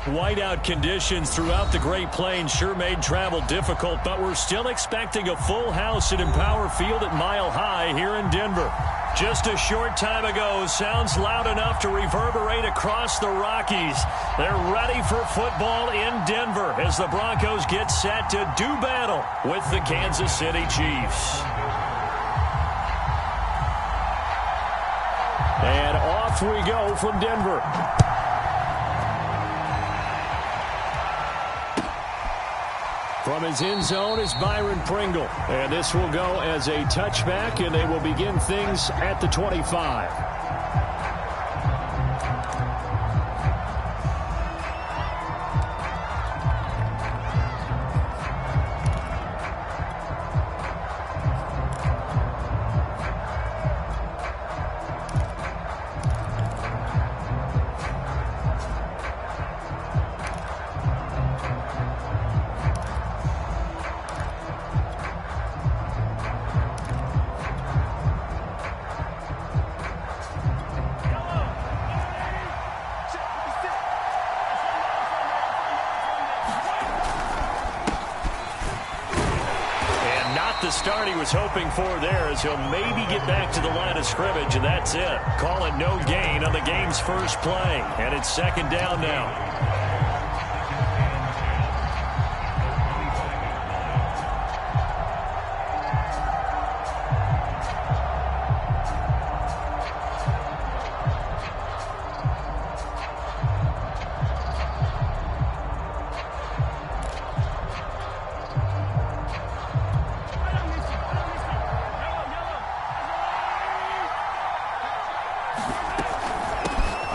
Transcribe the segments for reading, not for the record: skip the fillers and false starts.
Whiteout conditions throughout the Great Plains sure made travel difficult, but we're still expecting a full house at Empower Field at Mile High here in Denver. Just a short time ago, sounds loud enough to reverberate across the Rockies. They're ready for football in Denver as the Broncos get set to do battle with the Kansas City Chiefs. And off we go from Denver. From his end zone is Byron Pringle. And this will go as a touchback, and they will begin things at the 25. The start he was hoping for there, as he'll maybe get back to the line of scrimmage, and that's it. Call it no gain on the game's first play, and it's second down now.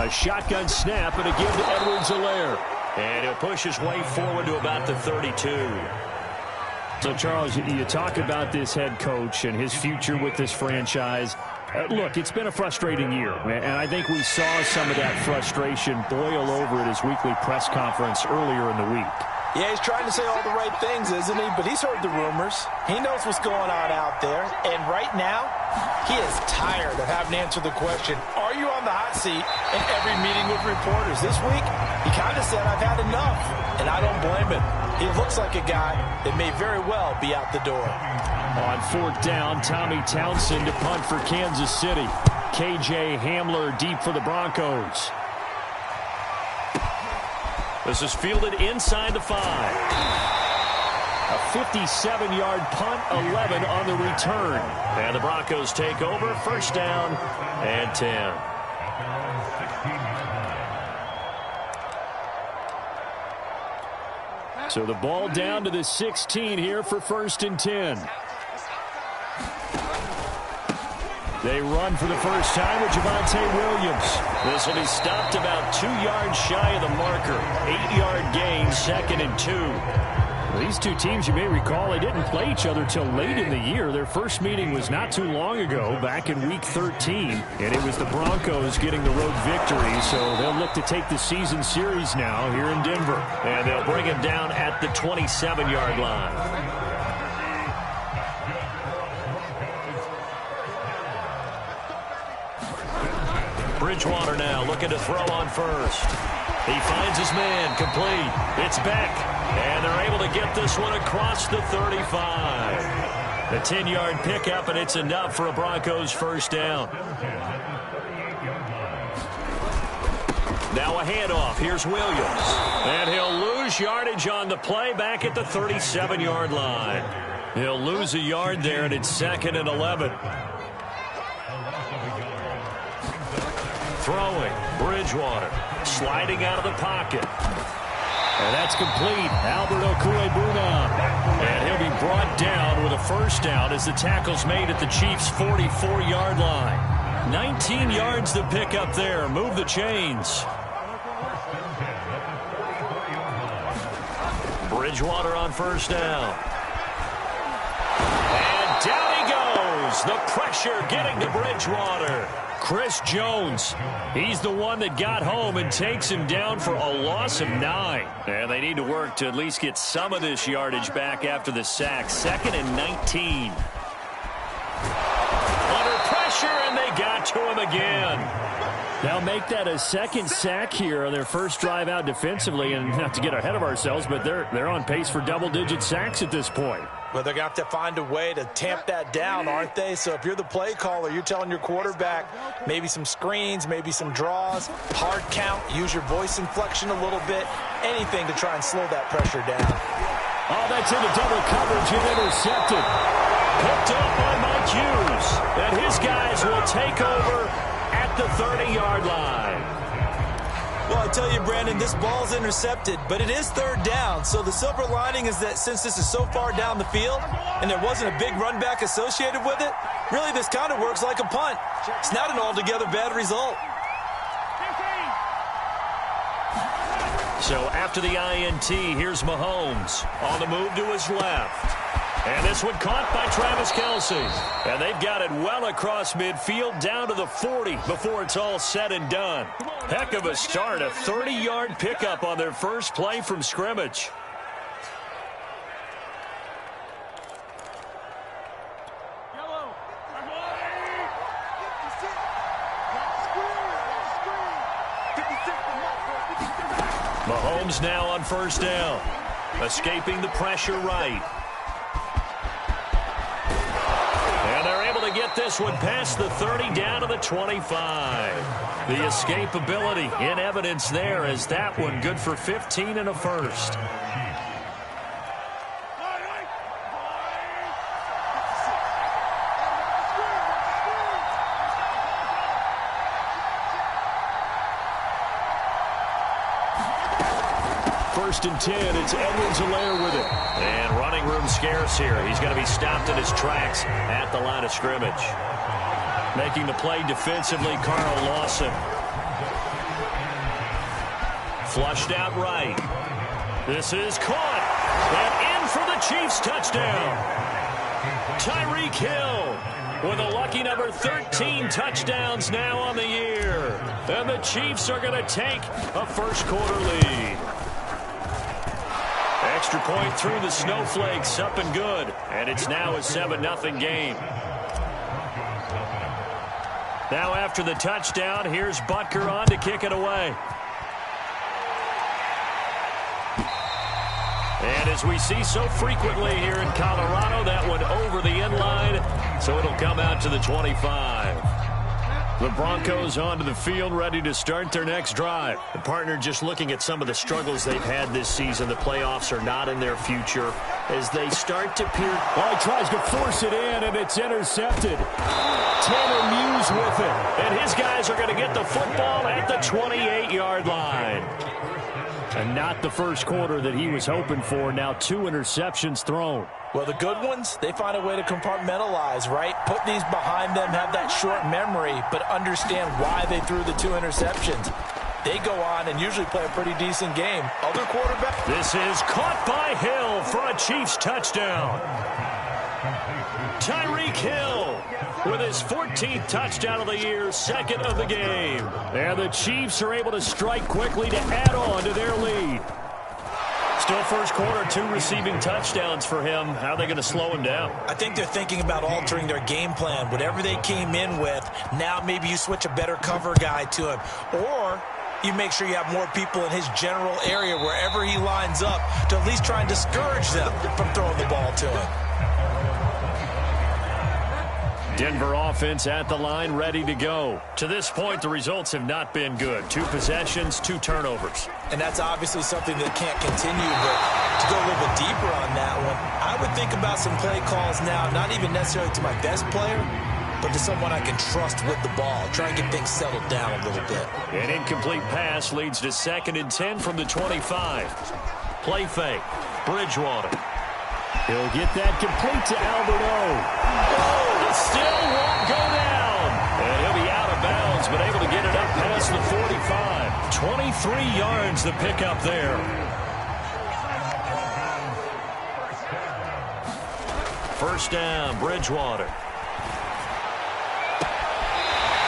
A shotgun snap and a give to Edwards-Helaire. And he'll push his way forward to about the 32. So, Charles, you talk about this head coach and his future with this franchise. Look, it's been a frustrating year, and I think we saw some of that frustration boil over at his weekly press conference earlier in the week. Yeah, he's trying to say all the right things, isn't he? But he's heard the rumors. He knows what's going on out there. And right now, he is tired of having to answer the question, are you on the hot seat in every meeting with reporters? This week, he kind of said, I've had enough. And I don't blame him. He looks like a guy that may very well be out the door. On fourth down, Tommy Townsend to punt for Kansas City. KJ Hamler deep for the Broncos. This is fielded inside the 5. A 57-yard punt, 11 on the return. And the Broncos take over, first down and 10. So the ball down to the 16 here for first and 10. They run for the first time with Javonte Williams. This will be stopped about 2 yards shy of the marker. 8-yard gain, second and 2. Well, these two teams, you may recall, they didn't play each other till late in the year. Their first meeting was not too long ago, back in Week 13. And it was the Broncos getting the road victory, so they'll look to take the season series now here in Denver. And they'll bring him down at the 27-yard line. Bridgewater now looking to throw on first. He finds his man, complete. It's Beck, and they're able to get this one across the 35. The 10-yard pickup, and it's enough for a Broncos first down. Now a handoff. Here's Williams. And he'll lose yardage on the play back at the 37-yard line. He'll lose a yard there, and it's second and 11. Throwing, Bridgewater, sliding out of the pocket. And that's complete. Albert Okwuegbunam. And he'll be brought down with a first down as the tackle's made at the Chiefs' 44-yard line. 19 yards to pick up there. Move the chains. Bridgewater on first down. And down he goes. The pressure getting to Bridgewater. Chris Jones, he's the one that got home and takes him down for a loss of 9. And they need to work to at least get some of this yardage back after the sack. Second and 19. Under pressure, and they got to him again. Now make that a second sack here on their first drive out defensively, and not to get ahead of ourselves, but they're on pace for double-digit sacks at this point. But they're going to have to find a way to tamp that down, aren't they? So if you're the play caller, you're telling your quarterback maybe some screens, maybe some draws, hard count, use your voice inflection a little bit, anything to try and slow that pressure down. Oh, that's into double coverage and intercepted. Picked up by Mike Hughes. And his guys will take over at the 30-yard line. Well, I tell you, Brandon, this ball's intercepted, but it is third down. So the silver lining is that since this is so far down the field and there wasn't a big run back associated with it, really this kind of works like a punt. It's not an altogether bad result. So after the INT, here's Mahomes on the move to his left. And this one caught by Travis Kelce. And they've got it well across midfield down to the 40 before it's all said and done. Heck of a start, a 30-yard pickup on their first play from scrimmage. Mahomes now on first down, escaping the pressure right. And they're able to get this one past the 30 down to the 25. The escapability in evidence there as that one good for 15 and a first. First and 10, it's Edwards-Helaire with it. And running room scarce here. He's going to be stopped in his tracks at the line of scrimmage. Making the play defensively, Carl Lawson. Flushed out right. This is caught. And in for the Chiefs touchdown. Tyreek Hill with a lucky number 13 touchdowns now on the year. And the Chiefs are going to take a first quarter lead. Extra point through the snowflakes, up and good. And it's now a 7-0 game. Now after the touchdown, here's Butker on to kick it away. And as we see so frequently here in Colorado, that one over the end line, so it'll come out to the 25. The Broncos onto the field, ready to start their next drive. The partner just looking at some of the struggles they've had this season. The playoffs are not in their future as they start to peer. Oh, he tries to force it in, and it's intercepted. Tanner Muse with it. And his guys are going to get the football at the 28-yard line. And not the first quarter that he was hoping for. Now 2 interceptions thrown. Well, the good ones, they find a way to compartmentalize, right? Put these behind them, have that short memory, but understand why they threw the 2 interceptions. They go on and usually play a pretty decent game. Other quarterbacks. This is caught by Hill for a Chiefs touchdown. Tyreek Hill with his 14th touchdown of the year, second of the game. And the Chiefs are able to strike quickly to add on to their lead. Still first quarter, 2 receiving touchdowns for him. How are they going to slow him down? I think they're thinking about altering their game plan. Whatever they came in with, now maybe you switch a better cover guy to him. Or you make sure you have more people in his general area wherever he lines up to at least try and discourage them from throwing the ball to him. Denver offense at the line, ready to go. To this point, the results have not been good. 2 possessions, 2 turnovers. And that's obviously something that can't continue, but to go a little bit deeper on that one, I would think about some play calls now, not even necessarily to my best player, but to someone I can trust with the ball. Try and get things settled down a little bit. An incomplete pass leads to 2nd and 10 from the 25. Play fake. Bridgewater. He'll get that complete to Alberto. It still won't go down. And he'll be out of bounds, but able to get it up past the 45. 23 yards the pickup there. First down, Bridgewater.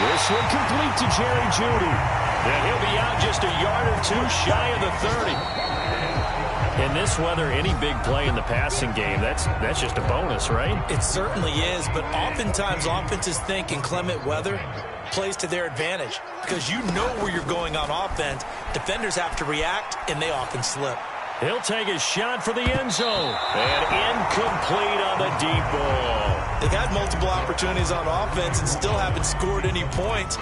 This one complete to Jerry Jeudy. And he'll be out just a yard or 2 shy of the 30. In this weather, any big play in the passing game, that's just a bonus, right? It certainly is, but oftentimes offenses think in clement weather plays to their advantage because you know where you're going on offense. Defenders have to react, and they often slip. He'll take a shot for the end zone. And incomplete on the deep ball. They've had multiple opportunities on offense and still haven't scored any points.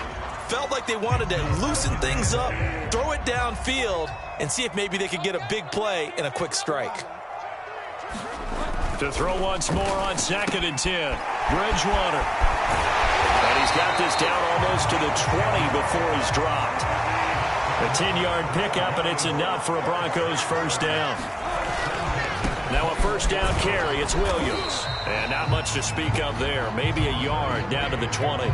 Felt like they wanted to loosen things up, throw it downfield, and see if maybe they could get a big play and a quick strike. To throw once more on 2nd and 10. Bridgewater. And he's got this down almost to the 20 before he's dropped. A 10-yard pickup, and it's enough for a Broncos first down. Now a first down carry. It's Williams. And not much to speak of there. Maybe a yard down to the 20.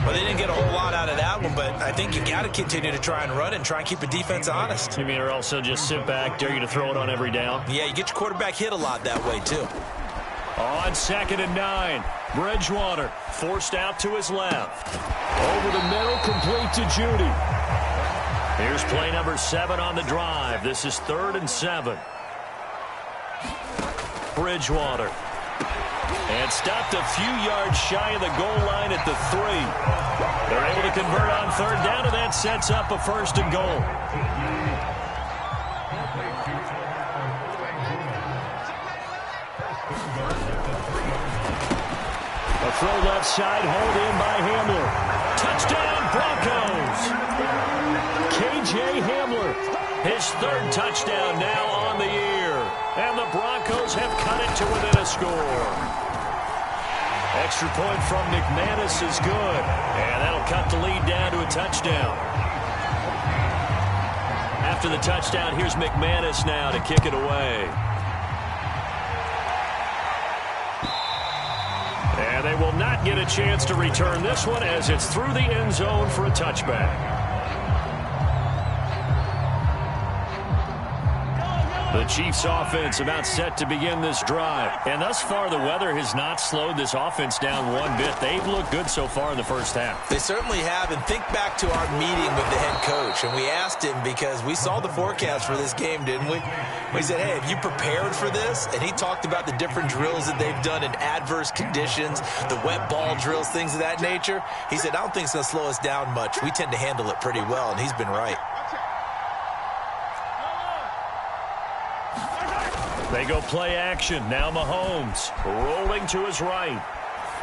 Well, they didn't get a whole lot out of that one, but I think you got to continue to try and run and try and keep the defense honest. You mean or also just sit back, dare you to throw it on every down? Yeah, you get your quarterback hit a lot that way, too. On 2nd and 9, Bridgewater forced out to his left. Over the middle, complete to Judy. Here's play number 7 on the drive. This is 3rd and 7. Bridgewater. And stopped a few yards shy of the goal line at the 3. They're able to convert on 3rd down, and that sets up a 1st and goal. A throw left side, hold in by Hamler. Touchdown, Broncos! K.J. Hamler, his 3rd touchdown now on the year. And the Broncos have cut it to within a score. Extra point from McManus is good. And that'll cut the lead down to a touchdown. After the touchdown, here's McManus now to kick it away. And they will not get a chance to return this one as it's through the end zone for a touchback. The Chiefs offense about set to begin this drive. And thus far, the weather has not slowed this offense down one bit. They've looked good so far in the first half. They certainly have. And think back to our meeting with the head coach. And we asked him because we saw the forecast for this game, didn't we? We said, hey, have you prepared for this? And he talked about the different drills that they've done in adverse conditions, the wet ball drills, things of that nature. He said, I don't think it's going to slow us down much. We tend to handle it pretty well, and he's been right. They go play action. Now Mahomes rolling to his right.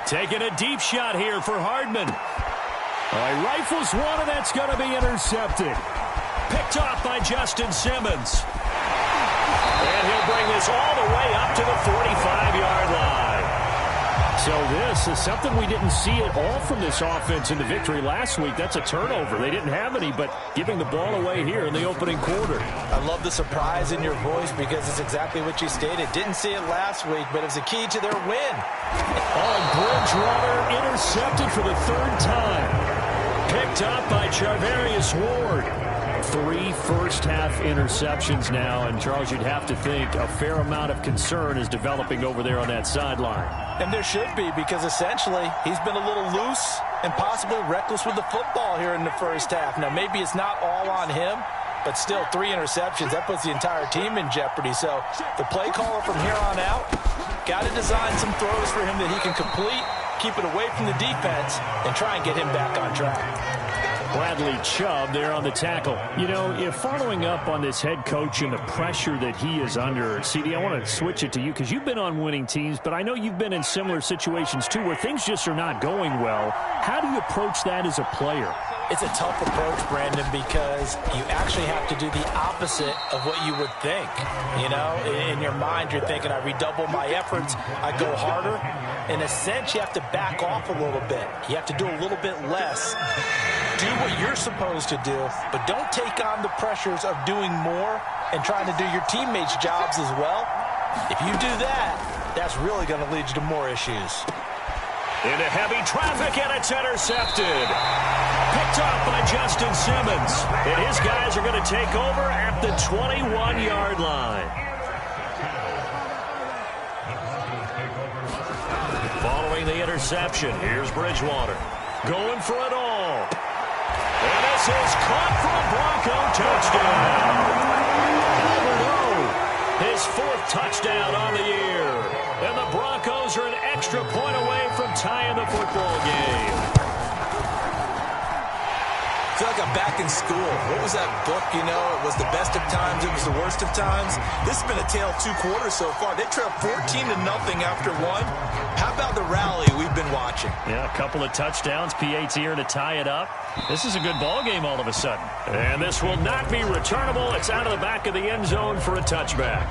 Taking a deep shot here for Hardman. He rifles one, and that's going to be intercepted. Picked off by Justin Simmons. And he'll bring this all the way up to the 45-yard line. So this is something we didn't see at all from this offense in the victory last week. That's a turnover. They didn't have any, but giving the ball away here in the opening quarter. I love the surprise in your voice because it's exactly what you stated. Didn't see it last week, but it was a key to their win. Bridgewater intercepted for the 3rd time. Picked up by Charvarius Ward. 3 first-half interceptions now, and Charles, you'd have to think a fair amount of concern is developing over there on that sideline. And there should be, because essentially he's been a little loose and possibly reckless with the football here in the first half. Now, maybe it's not all on him, but still 3 interceptions. That puts the entire team in jeopardy. So the play caller from here on out got to design some throws for him that he can complete, keep it away from the defense, and try and get him back on track. Bradley Chubb there on the tackle. You know, if following up on this head coach and the pressure that he is under, CD, I want to switch it to you because you've been on winning teams, but I know you've been in similar situations too where things just are not going well. How do you approach that as a player? It's a tough approach, Brandon, because you actually have to do the opposite of what you would think. You know, in your mind, you're thinking, I redouble my efforts, I go harder. In a sense, you have to back off a little bit. You have to do a little bit less. Do what you're supposed to do, but don't take on the pressures of doing more and trying to do your teammates' jobs as well. If you do that, that's really going to lead you to more issues. Into heavy traffic, and it's intercepted. Picked off by Justin Simmons. And his guys are going to take over at the 21-yard line. Following the interception, here's Bridgewater. Going for it all. And this is caught for a Bronco touchdown. Albert O touchdown on the year. And the Broncos are an extra point away from tying the football game. I feel like I'm back in school. What was that book, you know? It was the best of times, it was the worst of times. This has been a tale of two quarters so far. They trailed 14-0 after one. How about the rally we've been watching? Yeah, a couple of touchdowns. PAT here to tie it up. This is a good ball game all of a sudden. And this will not be returnable. It's out of the back of the end zone for a touchback.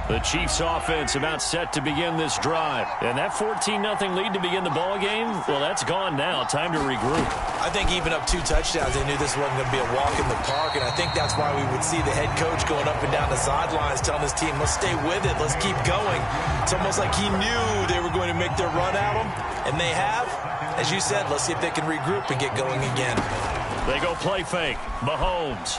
The Chiefs offense about set to begin this drive. And that 14-0 lead to begin the ball game, well, that's gone now. Time to regroup. I think even up 2 touchdowns, they knew this wasn't going to be a walk in the park. And I think that's why we would see the head coach going up and down the sidelines telling his team, let's stay with it. Let's keep going. It's almost like he knew they were going to make their run at him. And they have. As you said, let's see if they can regroup and get going again. They go play fake. Mahomes.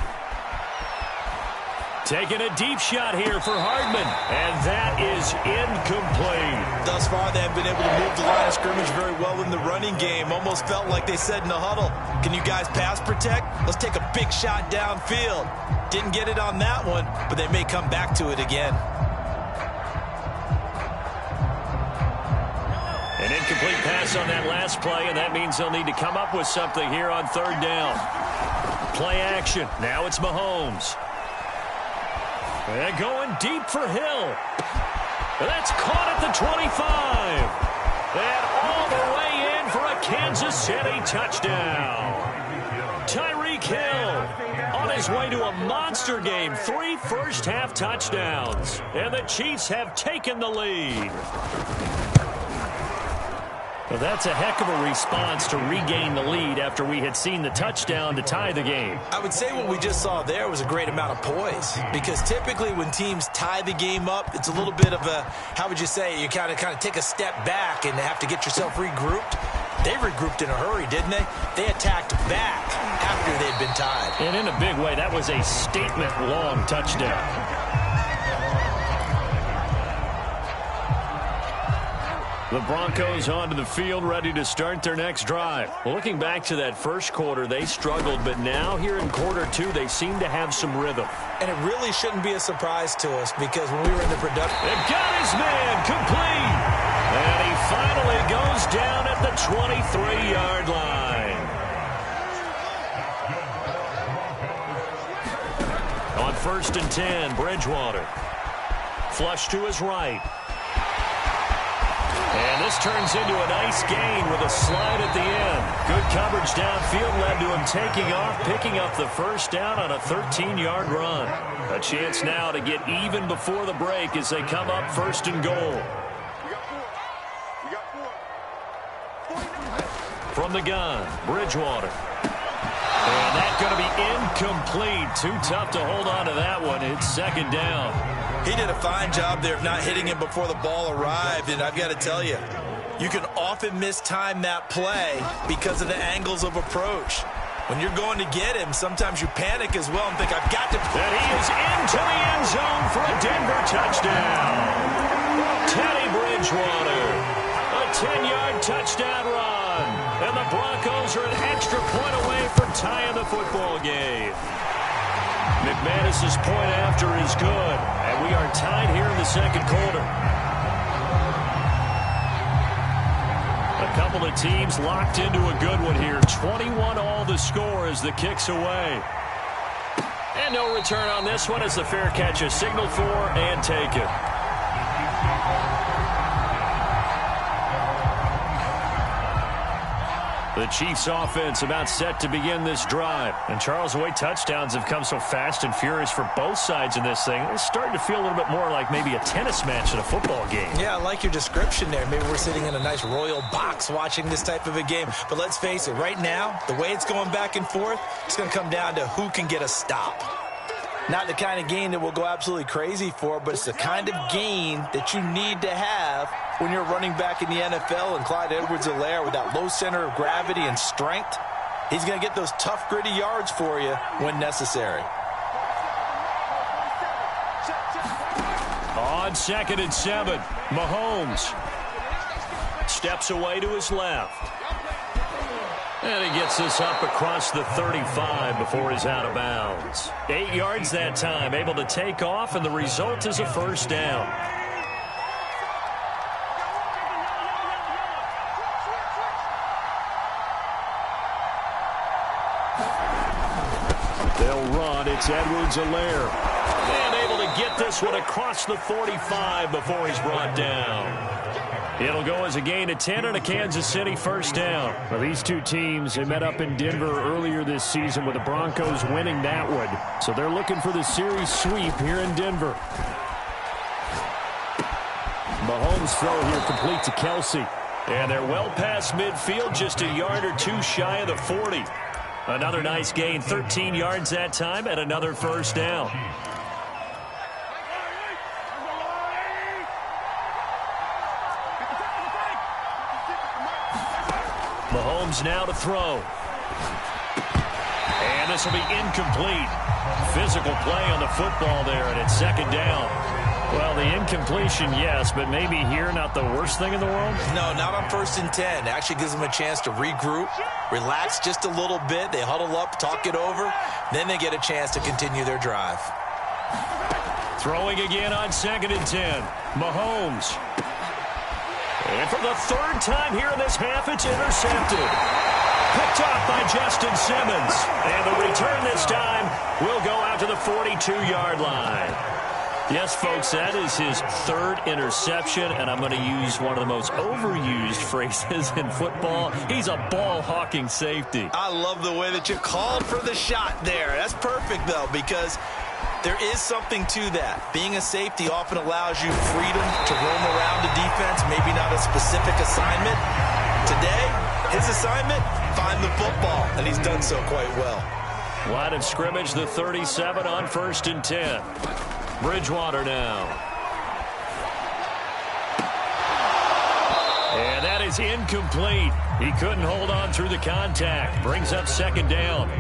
Taking a deep shot here for Hardman. And that is incomplete. Thus far, they haven't been able to move the line of scrimmage very well in the running game. Almost felt like they said in the huddle, can you guys pass protect? Let's take a big shot downfield. Didn't get it on that one, but they may come back to it again. An incomplete pass on that last play, and that means they'll need to come up with something here on third down. Play action. Now it's Mahomes. And going deep for Hill. That's caught at the 25. And all the way in for a Kansas City touchdown. Tyreek Hill on his way to a monster game. 3 first-half touchdowns. And the Chiefs have taken the lead. Well, that's a heck of a response to regain the lead after we had seen the touchdown to tie the game. I would say what we just saw there was a great amount of poise, because typically when teams tie the game up, it's a little bit of a, how would you say, you kind of take a step back and have to get yourself regrouped. They regrouped in a hurry, didn't they? They attacked back after they'd been tied. And in a big way, that was a statement-long touchdown. The Broncos onto the field, ready to start their next drive. Well, looking back to that first quarter, they struggled, but now here in quarter 2, they seem to have some rhythm. And it really shouldn't be a surprise to us, because when we were in the production... It got his man complete! And he finally goes down at the 23-yard line. On 1st and 10, Bridgewater. Flush to his right. And this turns into a nice gain with a slide at the end. Good coverage downfield led to him taking off, picking up the first down on a 13-yard run. A chance now to get even before the break as they come up 1st and goal. From the gun, Bridgewater. And that's going to be incomplete. Too tough to hold on to that one. It's 2nd down. He did a fine job there of not hitting him before the ball arrived, and I've got to tell you, you can often mistime that play because of the angles of approach. When you're going to get him, sometimes you panic as well and think, I've got to... And he is into the end zone for a Denver touchdown. Teddy Bridgewater, a 10-yard touchdown run, and the Broncos are an extra point away from tying the football game. McManus's point after is good, and we are tied here in the 2nd quarter. A couple of teams locked into a good one here. 21-all the score as the kick's away. And no return on this one as the fair catch is signaled for and taken. The Chiefs offense about set to begin this drive. And Charles, the way touchdowns have come so fast and furious for both sides in this thing, it's starting to feel a little bit more like maybe a tennis match in a football game. Yeah, I like your description there. Maybe we're sitting in a nice royal box watching this type of a game. But let's face it, right now, the way it's going back and forth, it's going to come down to who can get a stop. Not the kind of game that we'll go absolutely crazy for, but it's the kind of game that you need to have when you're running back in the NFL. And Clyde Edwards-Helaire, with that low center of gravity and strength, he's going to get those tough, gritty yards for you when necessary. On 2nd and 7, Mahomes steps away to his left. And he gets this up across the 35 before he's out of bounds. 8 yards that time, able to take off, and the result is a first down. They'll run. It's Edwards-Helaire. And able to get this one across the 45 before he's brought down. It'll go as a gain of 10 and a Kansas City first down. Well, these two teams, they met up in Denver earlier this season with the Broncos winning that one. So they're looking for the series sweep here in Denver. Mahomes' throw here complete to Kelsey. And they're well past midfield, just a yard or two shy of the 40. Another nice gain, 13 yards that time, and another first down. Mahomes now to throw. And this will be incomplete. Physical play on the football there, and it's second down. Well, the incompletion, yes, but maybe here not the worst thing in the world? No, not on 1st and 10. Actually gives them a chance to regroup, relax just a little bit. They huddle up, talk it over. Then they get a chance to continue their drive. Throwing again on 2nd and 10. Mahomes. And for the third time here in this half, it's intercepted. Picked off by Justin Simmons. And the return this time will go out to the 42-yard line. Yes, folks, that is his third interception, and I'm going to use one of the most overused phrases in football. He's a ball-hawking safety. I love the way that you called for the shot there. That's perfect, though, because there is something to that. Being a safety often allows you freedom to roam around the defense, maybe not a specific assignment. Today, his assignment, find the football, and he's done so quite well. Line of scrimmage, the 37 on 1st and 10. Bridgewater now. And that is incomplete. He couldn't hold on through the contact. Brings up second down.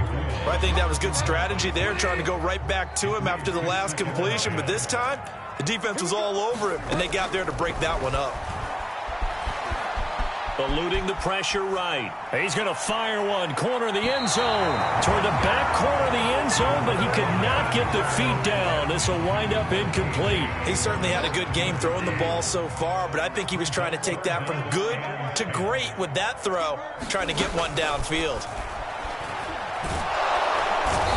Well, I think that was good strategy there, trying to go right back to him after the last completion. But this time, the defense was all over him, and they got there to break that one up. Eluding the pressure right. He's going to fire one. Corner of the end zone. Toward the back corner of the end zone, but he could not get the feet down. This will wind up incomplete. He certainly had a good game throwing the ball so far, but I think he was trying to take that from good to great with that throw, trying to get one downfield.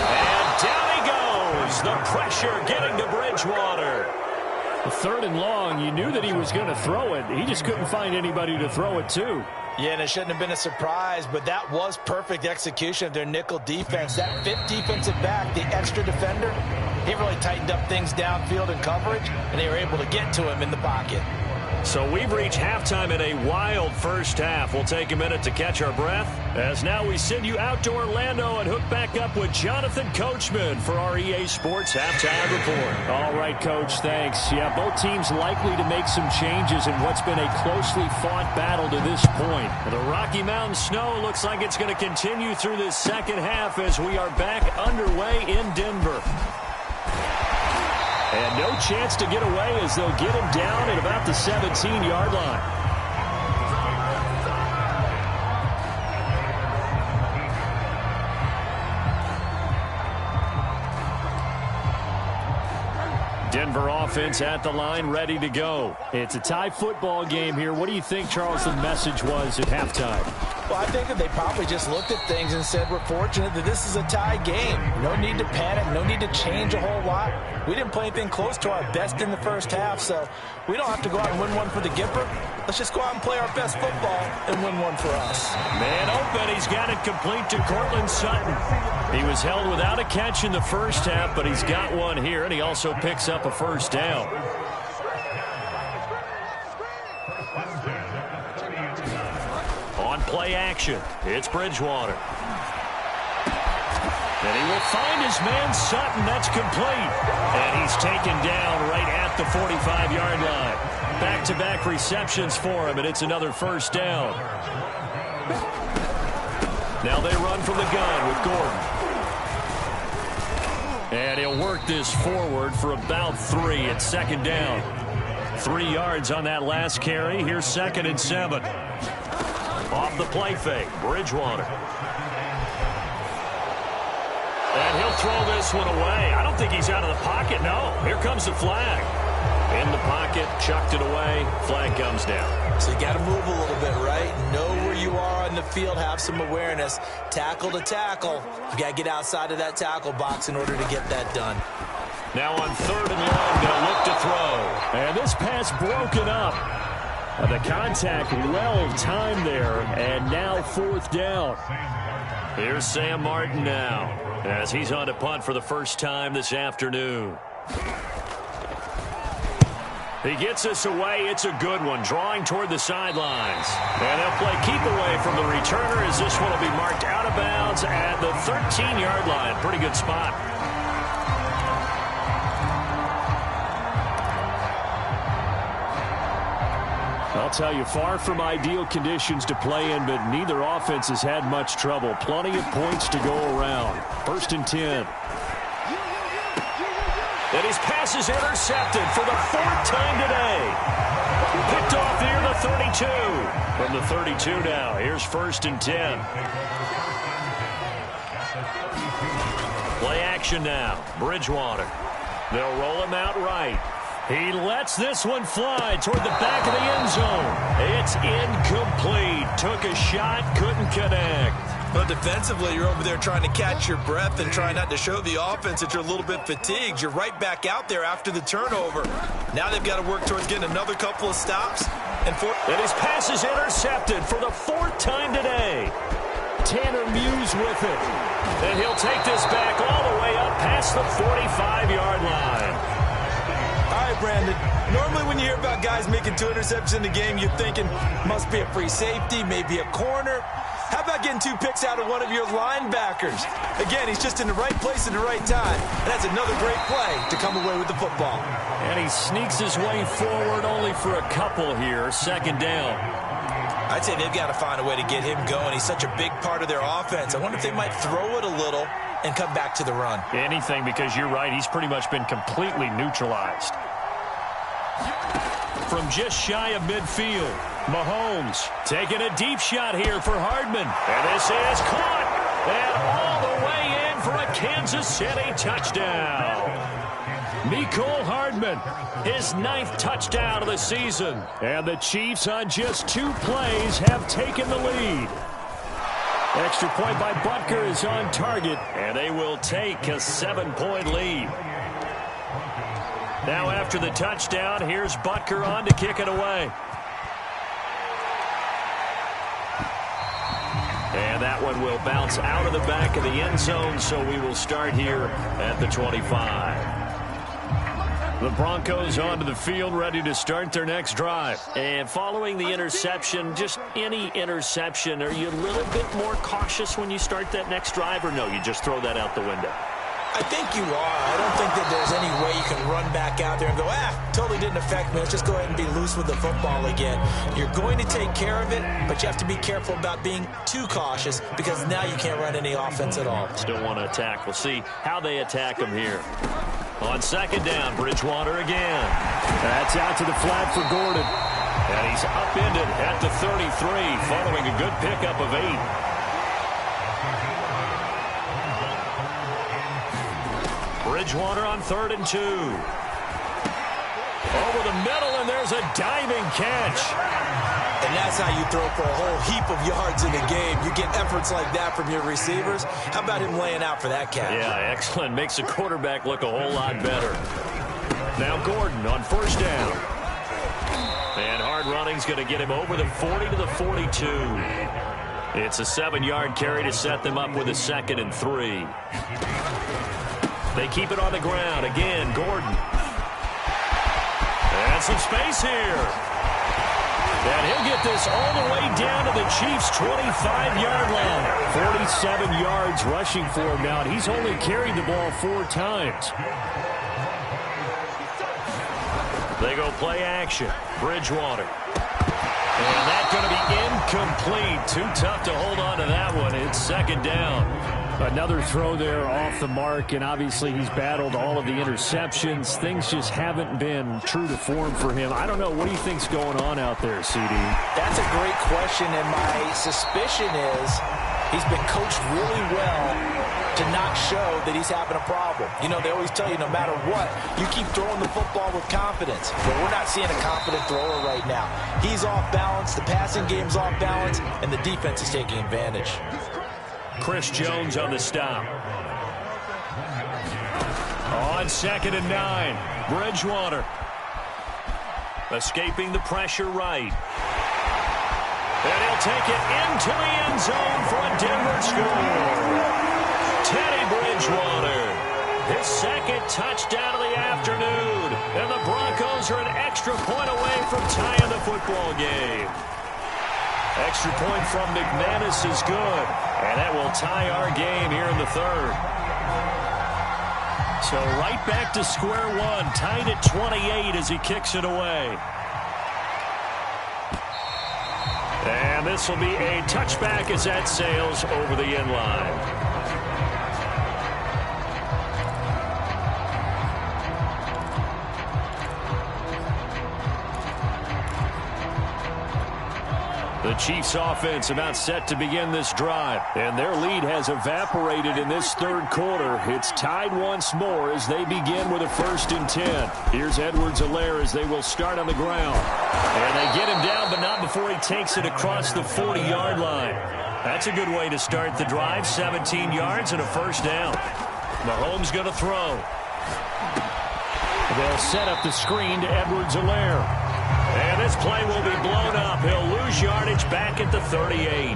And down he goes. The pressure getting to Bridgewater. The 3rd and long, you knew that he was going to throw it. He just couldn't find anybody to throw it to. Yeah, and it shouldn't have been a surprise, but that was perfect execution of their nickel defense. That 5th defensive back, the extra defender, he really tightened up things downfield in coverage, and they were able to get to him in the pocket. So we've reached halftime in a wild first half. We'll take a minute to catch our breath, as now we send you out to Orlando and hook back up with Jonathan Coachman for our EA Sports Halftime Report. All right, Coach, thanks. Yeah, both teams likely to make some changes in what's been a closely fought battle to this point. The Rocky Mountain snow looks like it's going to continue through this second half as we are back underway in Denver. And no chance to get away as they'll get him down at about the 17-yard line. Denver offense at the line, ready to go. It's a tie football game here. What do you think, Charles, the message was at halftime? Well, I think that they probably just looked at things and said, we're fortunate that this is a tie game. No need to panic. No need to change a whole lot. We didn't play anything close to our best in the first half, so we don't have to go out and win one for the Gipper. Let's just go out and play our best football and win one for us. Man open. He's got it complete to Cortland Sutton. He was held without a catch in the first half, but he's got one here, and he also picks up a first down. On play action, it's Bridgewater. And he will find his man Sutton. That's complete. And he's taken down right at the 45-yard line. Back-to-back receptions for him, and it's another first down. Now they run from the gun with Gordon. And he'll work this forward for about 3 at second down. 3 yards on that last carry. Here's 2nd and 7. Off the play fake, Bridgewater. And he'll throw this one away. I don't think he's out of the pocket, no. Here comes the flag. In the pocket, chucked it away, flag comes down. So you got to move a little bit, right? Know where you are on the field, have some awareness. Tackle to tackle. You got to get outside of that tackle box in order to get that done. Now on 3rd and long, going to look to throw. And this pass broken up. The contact well of time there, and now 4th down. Here's Sam Martin now, as he's on to punt for the first time this afternoon. He gets this away. It's a good one, drawing toward the sidelines. And they'll play keep away from the returner as this one will be marked out of bounds at the 13-yard line. Pretty good spot. I'll tell you, far from ideal conditions to play in, but neither offense has had much trouble. Plenty of points to go around. 1st and 10. And his pass is intercepted for the 4th time today. Picked off near the 32. From the 32 now, here's 1st and 10. Play action now. Bridgewater. They'll roll him out right. He lets this one fly toward the back of the end zone. It's incomplete. Took a shot, couldn't connect. But defensively, you're over there trying to catch your breath and try not to show the offense that you're a little bit fatigued. You're right back out there after the turnover. Now they've got to work towards getting another couple of stops. And his pass is intercepted for the 4th time today. Tanner Muse with it. And he'll take this back all the way up past the 45-yard line. All right, Brandon. Normally when you hear about guys making 2 interceptions in the game, you're thinking must be a free safety, maybe a corner. How about getting 2 picks out of one of your linebackers? Again, he's just in the right place at the right time. And that's another great play to come away with the football. And he sneaks his way forward only for a couple here. 2nd down. I'd say they've got to find a way to get him going. He's such a big part of their offense. I wonder if they might throw it a little and come back to the run. Anything, because you're right. He's pretty much been completely neutralized. From just shy of midfield, Mahomes taking a deep shot here for Hardman. And this is caught. And all the way in for a Kansas City touchdown. Mecole Hardman, his 9th touchdown of the season. And the Chiefs on just 2 plays have taken the lead. Extra point by Butker is on target. And they will take a 7-point lead. Now after the touchdown, here's Butker on to kick it away. And that one will bounce out of the back of the end zone, so we will start here at the 25. The Broncos onto the field, ready to start their next drive. And following the interception, just any interception, are you a little bit more cautious when you start that next drive, or no, you just throw that out the window? I think you are. I don't think that there's any way you can run back out there and go, totally didn't affect me. Let's just go ahead and be loose with the football again. You're going to take care of it, but you have to be careful about being too cautious because now you can't run any offense at all. Still want to attack. We'll see how they attack them here. On 2nd down, Bridgewater again. That's out to the flat for Gordon. And he's upended at the 33 following a good pickup of 8. Bridgewater on 3rd and 2. Over the middle, and there's a diving catch. And that's how you throw for a whole heap of yards in a game. You get efforts like that from your receivers. How about him laying out for that catch? Yeah, excellent. Makes the quarterback look a whole lot better. Now Gordon on 1st down. And hard running's going to get him over the 40 to the 42. It's a 7-yard carry to set them up with a 2nd and 3. They keep it on the ground. Again, Gordon. And some space here. And he'll get this all the way down to the Chiefs' 25-yard line. 47 yards rushing for him now, and he's only carried the ball 4 times. They go play action. Bridgewater. And that's going to be incomplete. Too tough to hold on to that one. It's 2nd down. Another throw there off the mark, and obviously he's battled all of the interceptions. Things just haven't been true to form for him. I don't know. What do you think's going on out there, CD? That's a great question, and my suspicion is he's been coached really well to not show that he's having a problem. You know, they always tell you no matter what, you keep throwing the football with confidence. But we're not seeing a confident thrower right now. He's off balance, the passing game's off balance, and the defense is taking advantage. Chris Jones on the stop. On 2nd and 9, Bridgewater. Escaping the pressure right. And he'll take it into the end zone for a Denver score. Teddy Bridgewater. His second touchdown of the afternoon. And the Broncos are an extra point away from tying the football game. Extra point from McManus is good. And that will tie our game here in the third. So right back to square one. Tied at 28 as he kicks it away. And this will be a touchback as that sails over the end line. The Chiefs offense about set to begin this drive, and their lead has evaporated in this third quarter. It's tied once more as they begin with a 1st and 10. Here's Edwards-Helaire as they will start on the ground. And they get him down, but not before he takes it across the 40-yard line. That's a good way to start the drive. 17 yards and a 1st down. Mahomes going to throw. They'll set up the screen to Edwards-Helaire. And this play will be blown up. He'll lose yardage back at the 38.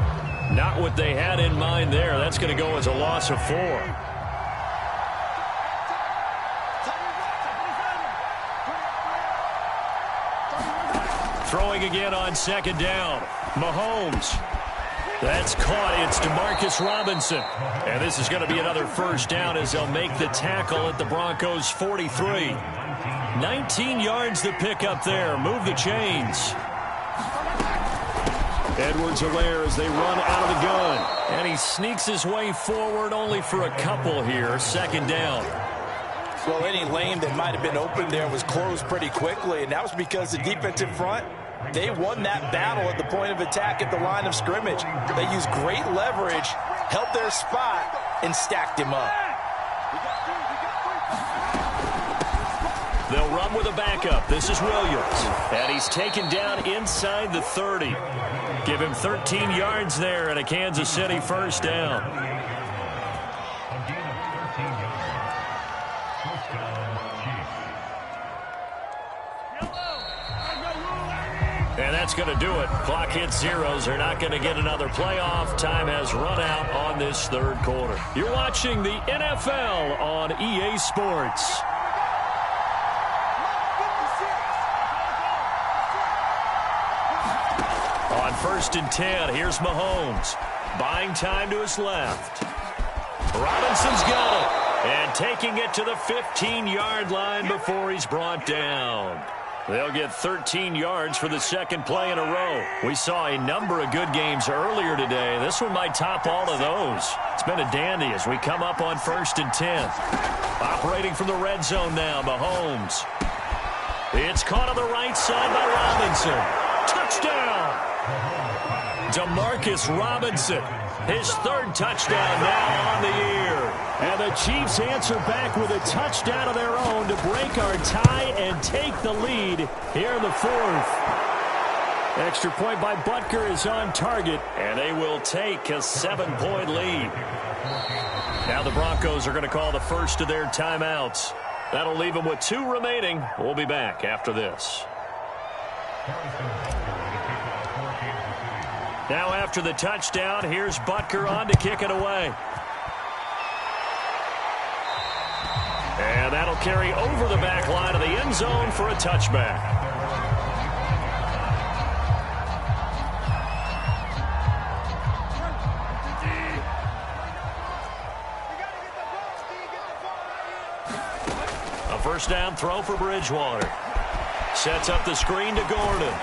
Not what they had in mind there. That's going to go as a loss of 4. Throwing again on 2nd down. Mahomes. That's caught. It's Demarcus Robinson. And this is going to be another 1st down as they'll make the tackle at the Broncos' 43. 19 yards to pick up there. Move the chains. Edwards-Helaire as they run out of the gun. And he sneaks his way forward only for a couple here. 2nd down. Well, any lane that might have been open there was closed pretty quickly, and that was because the defensive front, they won that battle at the point of attack at the line of scrimmage. They used great leverage, held their spot, and stacked him up. They'll run with a backup. This is Williams. And he's taken down inside the 30. Give him 13 yards there and a Kansas City 1st down. And that's going to do it. Clock hits zeros. They're not going to get another playoff. Time has run out on this third quarter. You're watching the NFL on EA Sports. On 1st and 10, here's Mahomes. Buying time to his left. Robinson's got it. And taking it to the 15-yard line before he's brought down. They'll get 13 yards for the 2nd play in a row. We saw a number of good games earlier today. This one might top all of those. It's been a dandy as we come up on 1st and 10. Operating from the red zone now, Mahomes. It's caught on the right side by Robinson. Touchdown! Demarcus Robinson, his 3rd touchdown now on the year. And the Chiefs answer back with a touchdown of their own to break our tie and take the lead here in the 4th. Extra point by Butker is on target, and they will take a 7-point lead. Now the Broncos are going to call the first of their timeouts. That'll leave them with 2 remaining. We'll be back after this. Now after the touchdown, here's Butker on to kick it away. And that'll carry over the back line of the end zone for a touchback. A 1st down throw for Bridgewater. Sets up the screen to Gordon.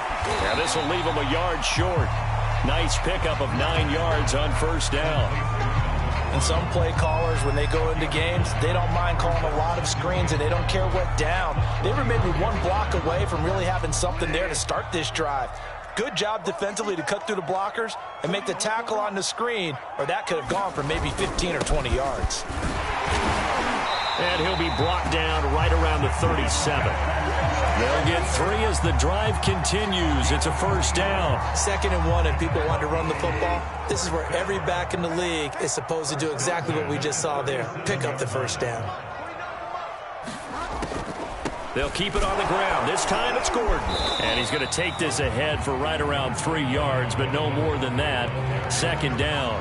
Now this will leave him a yard short. Nice pickup of 9 yards on 1st down. And some play callers, when they go into games, they don't mind calling a lot of screens, and they don't care what down. They were maybe one block away from really having something there to start this drive. Good job defensively to cut through the blockers and make the tackle on the screen, or that could have gone for maybe 15 or 20 yards. And he'll be brought down right around the 37. They'll get 3 as the drive continues. It's a first down. 2nd and 1, and people want to run the football. This is where every back in the league is supposed to do exactly what we just saw there. Pick up the first down. They'll keep it on the ground. This time it's Gordon. And he's going to take this ahead for right around 3 yards, but no more than that. 2nd down.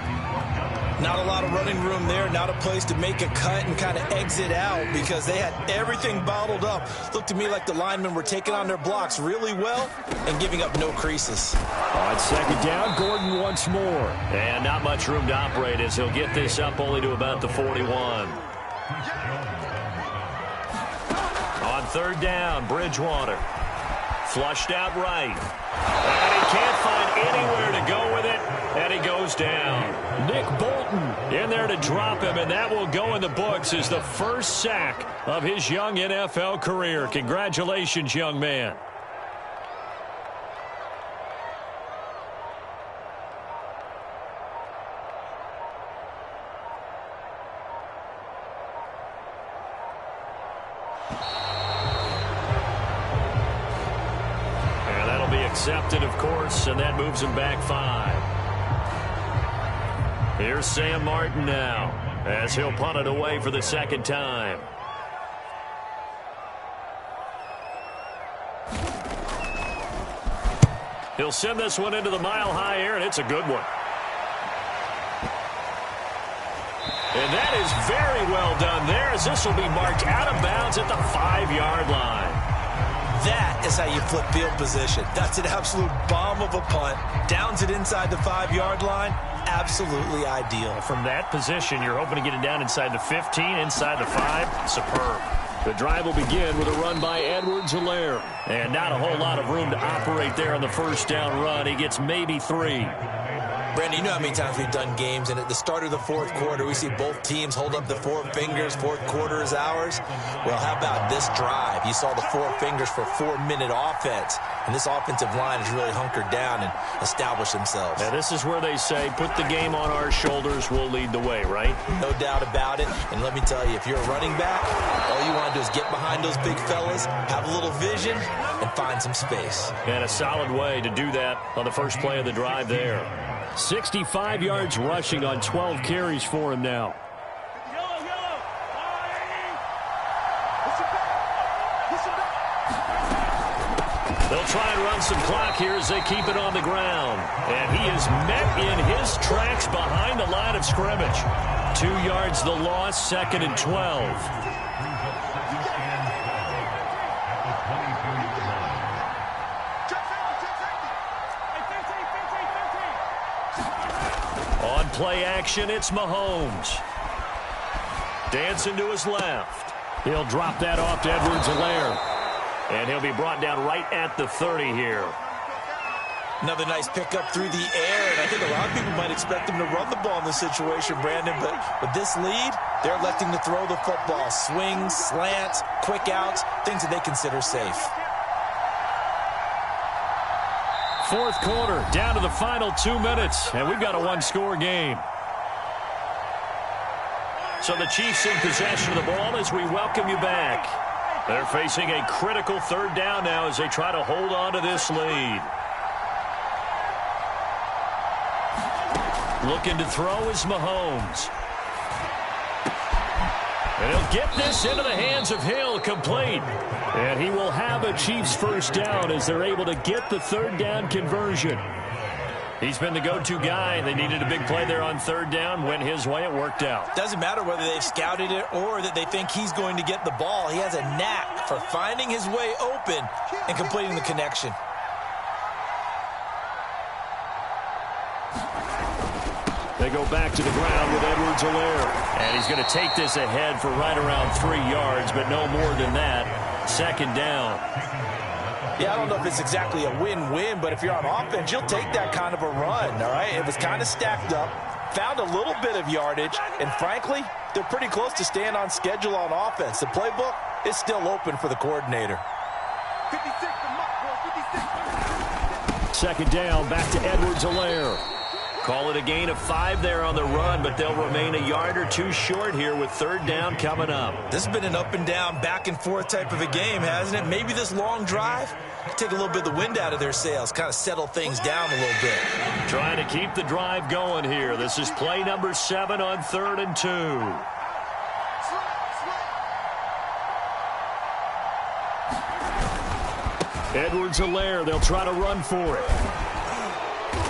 Not a lot of running room there, not a place to make a cut and kind of exit out because they had everything bottled up. Looked to me like the linemen were taking on their blocks really well and giving up no creases. On 2nd down, Gordon once more. And not much room to operate as he'll get this up only to about the 41. On 3rd down, Bridgewater. Flushed out right. And he can't find anywhere to go with it, and he goes down. Nick Bolton in there to drop him, and that will go in the books as the first sack of his young NFL career. Congratulations, young man. Accepted, of course, and that moves him back 5. Here's Sam Martin now as he'll punt it away for the 2nd time. He'll send this one into the mile-high air, and it's a good one. And that is very well done there as this will be marked out of bounds at the 5-yard line. That is how you flip field position. That's an absolute bomb of a punt. Downs it inside the 5-yard line. Absolutely ideal. From that position, you're hoping to get it down inside the 15, inside the 5. Superb. The drive will begin with a run by Edwards-Helaire. And not a whole lot of room to operate there on the first down run. He gets maybe 3. Brandon, you know how many times we've done games, and at the start of the 4th quarter, we see both teams hold up the 4 fingers, 4th quarter is ours. Well, how about this drive? You saw the 4 fingers for 4-minute offense, and this offensive line has really hunkered down and established themselves. Now, this is where they say, put the game on our shoulders, we'll lead the way, right? No doubt about it, and let me tell you, if you're a running back, all you want to do is get behind those big fellas, have a little vision, and find some space. And a solid way to do that on the first play of the drive there. 65 yards rushing on 12 carries for him now. They'll try and run some clock here as they keep it on the ground. And he is met in his tracks behind the line of scrimmage. 2 yards the loss, 2nd and 12. On play action, it's Mahomes. Dancing to his left. He'll drop that off to Edwards-Helaire. And he'll be brought down right at the 30 here. Another nice pickup through the air, and I think a lot of people might expect him to run the ball in this situation, Brandon, but with this lead, they're electing to throw the football. Swings, slants, quick outs, things that they consider safe. 4th quarter, down to the final 2 minutes, and we've got a 1-score game. So the Chiefs in possession of the ball as we welcome you back. They're facing a critical 3rd down now as they try to hold on to this lead. Looking to throw is Mahomes. And he'll get this into the hands of Hill, complete. And he will have a Chiefs first down as they're able to get the 3rd down conversion. He's been the go-to guy. They needed a big play there on 3rd down. Went his way. It worked out. Doesn't matter whether they've scouted it or that they think he's going to get the ball. He has a knack for finding his way open and completing the connection. They go back to the ground with Edwards-Helaire. And he's going to take this ahead for right around 3 yards, but no more than that. 2nd down. Yeah, I don't know if it's exactly a win-win, but if you're on offense, you'll take that kind of a run, all right? It was kind of stacked up. found a little bit of yardage, and frankly, they're pretty close to staying on schedule on offense. The playbook is still open for the coordinator. 56, the mark, 56. Second down, back to Edwards-Helaire. Call it a gain of 5 there on the run, but they'll remain a yard or two short here with third down coming up. This has been an up and down, back and forth type of a game, hasn't it? Maybe this long drive take a little bit of the wind out of their sails, kind of settle things down a little bit. Trying to keep the drive going here. This is play number 7 on 3rd and 2. Edwards-Helaire, they'll try to run for it.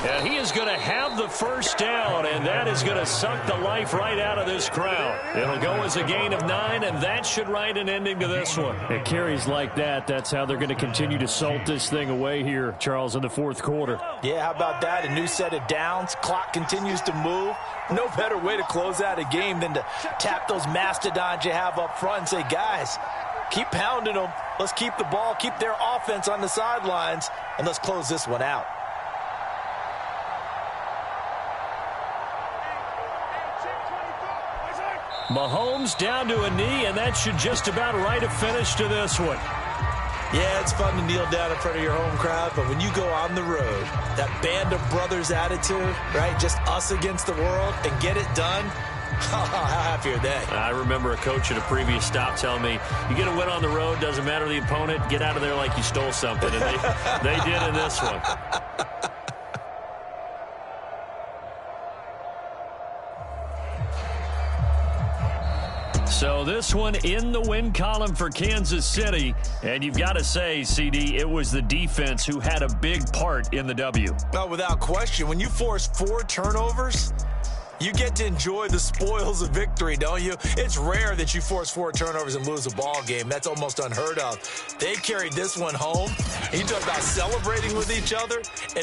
And he is going to have the first down, and that is going to suck the life right out of this crowd. It'll go as a gain of 9, and that should write an ending to this one. It carries like that. That's how they're going to continue to salt this thing away here, Charles, in the fourth quarter. Yeah, how about that? A new set of downs. Clock continues to move. No better way to close out a game than to tap those mastodons you have up front and say, guys, keep pounding them. Let's keep the ball, keep their offense on the sidelines, and let's close this one out. Mahomes down to a knee, and that should just about write a finish to this one. Yeah, it's fun to kneel down in front of your home crowd, but when you go on the road, that band of brothers attitude, right, just us against the world, and get it done, how happy are they? I remember a coach at a previous stop telling me, you get a win on the road, doesn't matter the opponent, get out of there like you stole something, and they did in this one. So this one in the win column for Kansas City. And you've got to say, CD, it was the defense who had a big part in the W. No, without question. When you force 4 turnovers, you get to enjoy the spoils of victory, don't you? It's rare that you force 4 turnovers and lose a ball game. That's almost unheard of. They carried this one home. You talk about celebrating with each other and